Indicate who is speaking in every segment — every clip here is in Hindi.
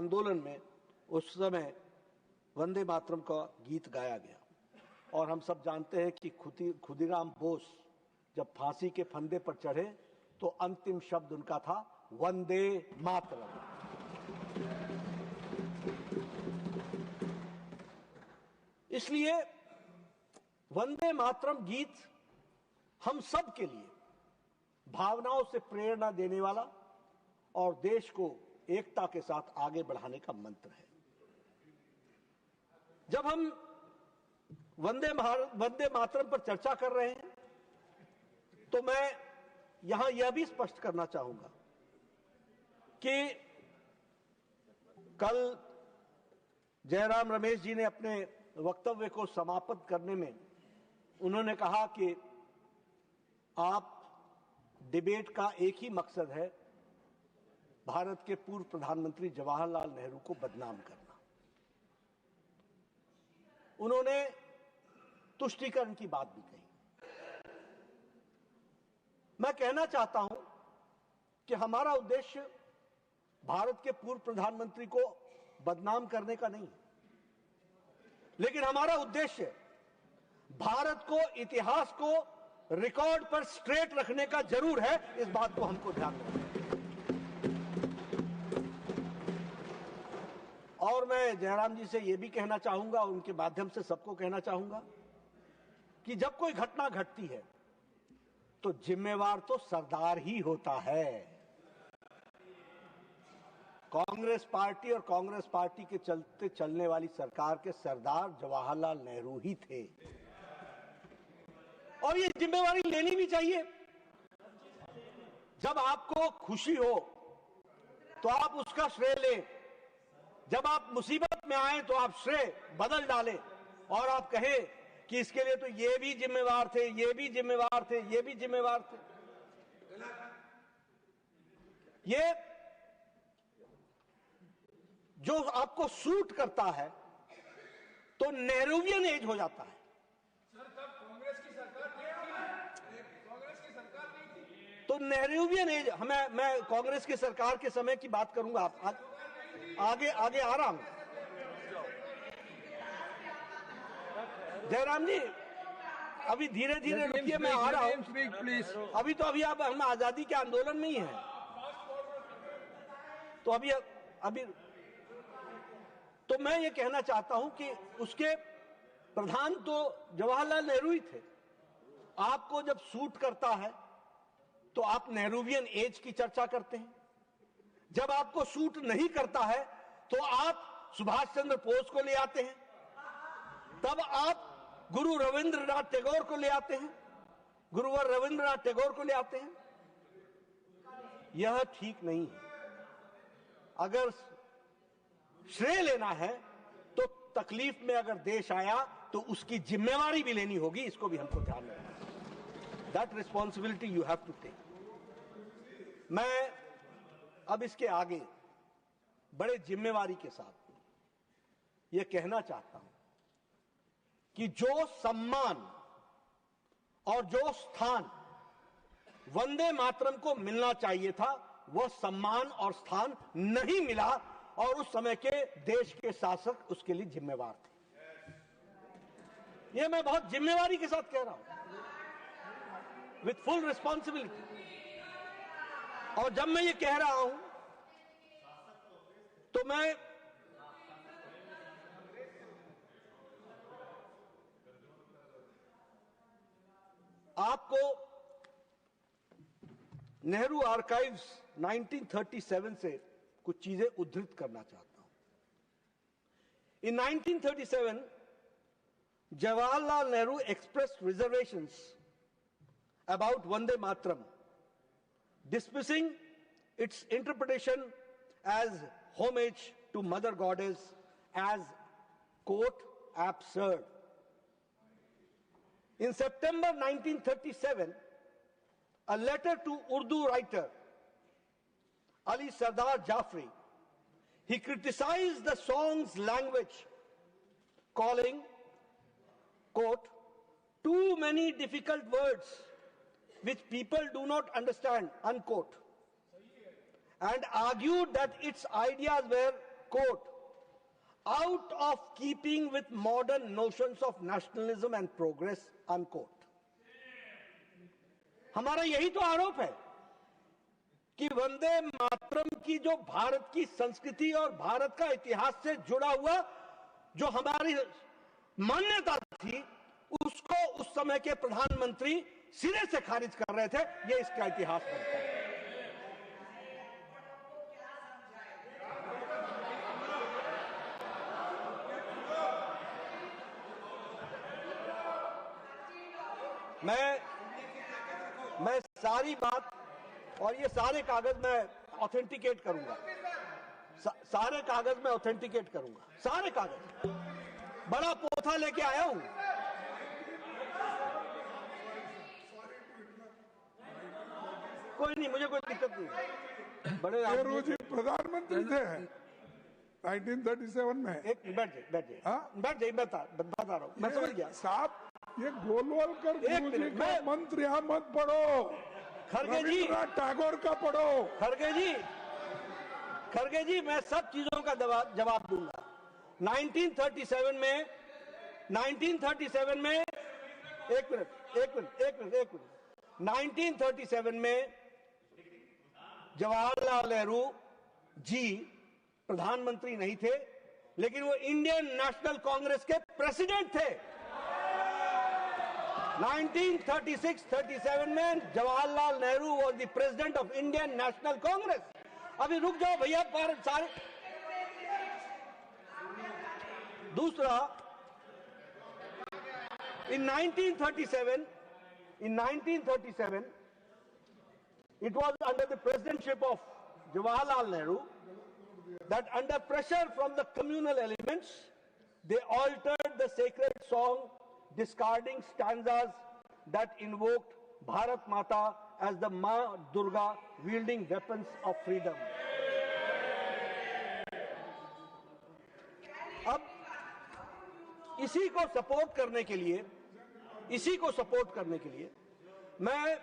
Speaker 1: आंदोलन में उस समय वंदे मातरम का गीत गाया गया। और हम सब जानते हैं कि खुदीराम बोस जब फांसी के फंदे पर चढ़े तो अंतिम शब्द उनका था वंदे मातरम। इसलिए वंदे मातरम गीत हम सब के लिए भावनाओं से प्रेरणा देने वाला और देश को एकता के साथ आगे बढ़ाने का मंत्र है। जब हम वंदे मातरम पर चर्चा कर रहे हैं तो मैं यहां यह भी स्पष्ट करना चाहूंगा कि कल जयराम रमेश जी ने अपने वक्तव्य को समाप्त करने में उन्होंने कहा कि आप डिबेट का एक ही मकसद है, भारत के पूर्व प्रधानमंत्री जवाहरलाल नेहरू को बदनाम करना। उन्होंने तुष्टीकरण की बात भी कही। मैं कहना चाहता हूं कि हमारा उद्देश्य भारत के पूर्व प्रधानमंत्री को बदनाम करने का नहीं है, लेकिन हमारा उद्देश्य भारत को, इतिहास को रिकॉर्ड पर स्ट्रेट रखने का जरूर है। इस बात को हमको ध्यान रखना है। और मैं जयराम जी से यह भी कहना चाहूंगा, उनके माध्यम से सबको कहना चाहूंगा कि जब कोई घटना घटती है तो जिम्मेवार तो सरदार ही होता है। कांग्रेस पार्टी और कांग्रेस पार्टी के चलते चलने वाली सरकार के सरदार जवाहरलाल नेहरू ही थे और ये जिम्मेवारी लेनी भी चाहिए। जब आपको खुशी हो तो आप उसका श्रेय लें, जब आप मुसीबत में आए तो आप श्रेय बदल डालें और आप कहें कि इसके लिए तो ये भी जिम्मेवार थे, ये भी जिम्मेवार थे, ये भी जिम्मेवार थे। ये जो आपको सूट करता है तो नेहरूवियन एज हो जाता है।
Speaker 2: सर, तब कांग्रेस की सरकार नहीं थी।
Speaker 1: तो नेहरूवियन एज, मैं कांग्रेस की सरकार के समय की बात करूंगा। आप आगे आ रहा हूं। जयराम जी, अभी धीरे धीरे रुकिए, मैं आ रहा हूं। अभी हम आजादी के आंदोलन में ही हैं। तो अभी तो मैं ये कहना चाहता हूं कि उसके प्रधान तो जवाहरलाल नेहरू ही थे। आपको जब सूट करता है तो आप नेहरूवियन एज की चर्चा करते हैं, जब आपको सूट नहीं करता है तो आप सुभाष चंद्र बोस को ले आते हैं, तब आप गुरु रविंद्रनाथ टैगोर को ले आते हैं, गुरुवर रविंद्रनाथ टैगोर को ले आते हैं। यह ठीक नहीं है। अगर श्रेय लेना है तो तकलीफ में अगर देश आया तो उसकी जिम्मेवारी भी लेनी होगी। इसको भी हमको ध्यान में रखना। That responsibility you have to take. मैं अब इसके आगे बड़े जिम्मेवारी के साथ यह कहना चाहता हूं कि जो सम्मान और जो स्थान वंदे मातरम को मिलना चाहिए था, वह सम्मान और स्थान नहीं मिला और उस समय के देश के शासक उसके लिए जिम्मेवार थे। यह मैं बहुत जिम्मेवारी के साथ कह रहा हूं, विथ फुल रिस्पॉन्सिबिलिटी। और जब मैं ये कह रहा हूं तो मैं आपको नेहरू आर्काइव्स 1937 से कुछ चीजें उद्धृत करना चाहता हूं। इन 1937 Jawaharlal Nehru expressed reservations about Vande Mataram, dismissing its interpretation as homage to Mother Goddess as, quote, absurd. In September 1937, a letter to Urdu writer Ali Sardar Jafri, he criticized the song's language, calling, quote, too many difficult words which people do not understand, unquote, and argued that its ideas were quote, out of keeping with modern notions of nationalism and progress, unquote. हमारा यही तो आरोप है कि वंदे मातरम की जो भारत की संस्कृति और भारत का इतिहास से जुड़ा हुआ जो हमारी मान्यता थी, उसको उस समय के प्रधानमंत्री सिरे से खारिज कर रहे थे। ये इसका इतिहास बनता है। मैं सारी बात और ये सारे कागज मैं ऑथेंटिकेट करूंगा, सारे कागज मैं ऑथेंटिकेट करूंगा, सारे कागज बड़ा पोथा लेके आया हूं। कोई नहीं, मुझे कोई दिक्कत नहीं। बड़े
Speaker 3: नेहरू जी प्रधानमंत्री थे 1937 में।
Speaker 1: एक बैठ जाइए, बता रहा हूँ, मैं समझ गया
Speaker 3: साहब। ये गोलवलकर गुरुजी का मंत्र यहाँ मत पढ़ो,
Speaker 1: खड़गे जी,
Speaker 3: रविंद्रनाथ टैगोर का पढ़ो।
Speaker 1: खड़गे जी, मैं सब चीजों का जवाब दूंगा। 1937 में एक मिनट 1937 में जवाहरलाल नेहरू जी प्रधानमंत्री नहीं थे, लेकिन वो इंडियन नेशनल कांग्रेस के प्रेसिडेंट थे। 1936-37 में Jawaharlal Nehru was the president of Indian national Congress. अभी रुक जाओ भैया, पर सारे दूसरा, in 1937 it was under the presidency of Jawaharlal Nehru that under pressure from the communal elements they altered the sacred song, discarding stanzas that invoked Bharat Mata as the Ma Durga wielding weapons of freedom. अब इसी को सपोर्ट करने के लिए मैं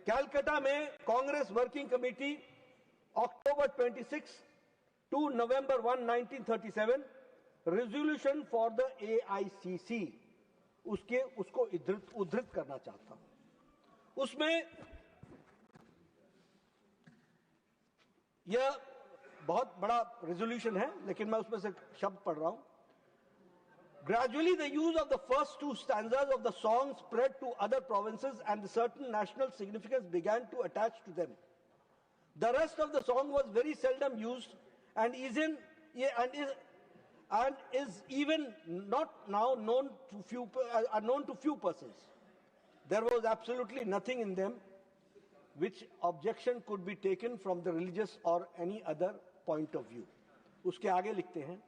Speaker 1: कैलकाटा में Congress working committee October 26 to November 1, 1937 resolution for the AICC उसको उद्धृत करना चाहता हूं। उसमें यह बहुत बड़ा रेजोल्यूशन है, लेकिन मैं उसमें से शब्द पढ़ रहा हूं। Gradually, the use of the first two stanzas of the song spread to other provinces, and certain national significance began to attach to them. The rest of the song was very seldom used, and is even not now known to few persons. There was absolutely nothing in them which objection could be taken from the religious or any other point of view. उसके आगे लिखते हैं,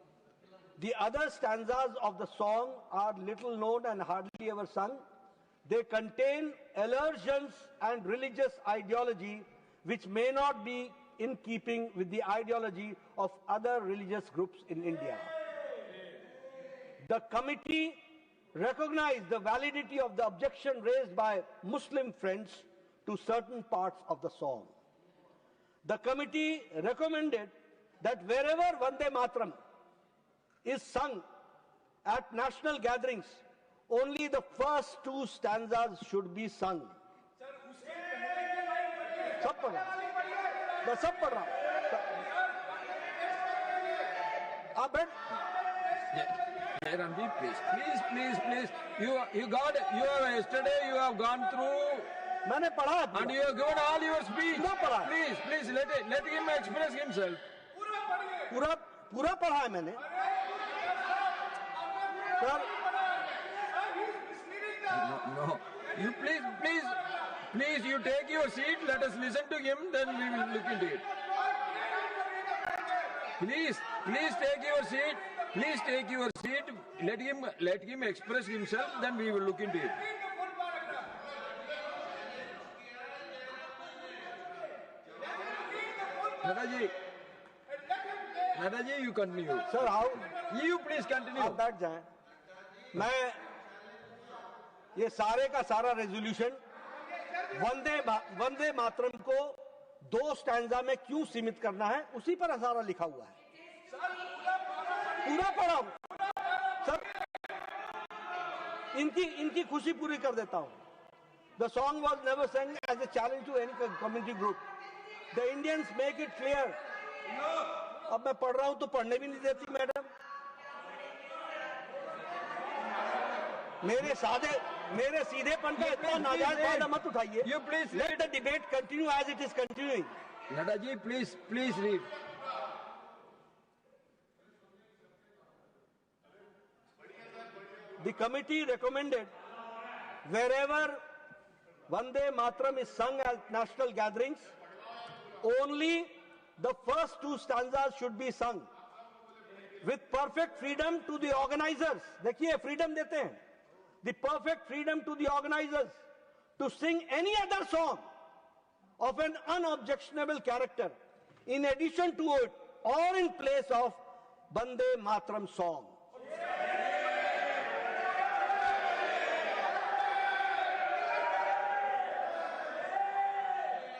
Speaker 1: the other stanzas of the song are little known and hardly ever sung. They contain allusions and religious ideology which may not be in keeping with the ideology of other religious groups in India. The committee recognized the validity of the objection raised by Muslim friends to certain parts of the song. The committee recommended that wherever Vande Mataram is sung at national gatherings, only the first two stanzas should be sung. सब पढ़ रहा हूं, मैं सब पढ़ रहा हूं। आप बैठ।
Speaker 2: Randeep, please. You got yesterday. You have gone through.
Speaker 1: मैंने पढ़ा है
Speaker 2: and you have given all your speech.
Speaker 1: पूरा पढ़ा है।
Speaker 2: Please let him express himself.
Speaker 1: पूरा पढ़ा है मैंने।
Speaker 2: No. You please, you take your seat. Let us listen to him. Then we will look into it. Please take your seat. Please take your seat. Let him express himself. Then we will look into it. Nadaji, you continue.
Speaker 1: Sir, how?
Speaker 2: You please continue.
Speaker 1: आप बैठ जाएं। मैं ये सारे का सारा रेजोल्यूशन वंदे मातरम को 2 स्टैंजा में क्यों सीमित करना है, उसी पर सारा लिखा हुआ है। पूरा पढ़ा हूं सर, इनकी खुशी पूरी कर देता हूं. The song was never sung as a challenge to any community group. The Indians make it clear. अब मैं पढ़ रहा हूं तो पढ़ने भी नहीं देती मैडम. मेरे सीधेपन का इतना नाजायज फायदा मत उठाइए.
Speaker 2: You please
Speaker 1: Let the debate continue as it is continuing.
Speaker 2: Nada ji, please read.
Speaker 1: The committee recommended wherever Vande Mataram is sung at national gatherings, only the first two stanzas should be sung with perfect freedom to the organizers. देखिए freedom देते हैं. The perfect freedom to the organizers to sing any other song of an unobjectionable character in addition to it or in place of Vande Mataram song.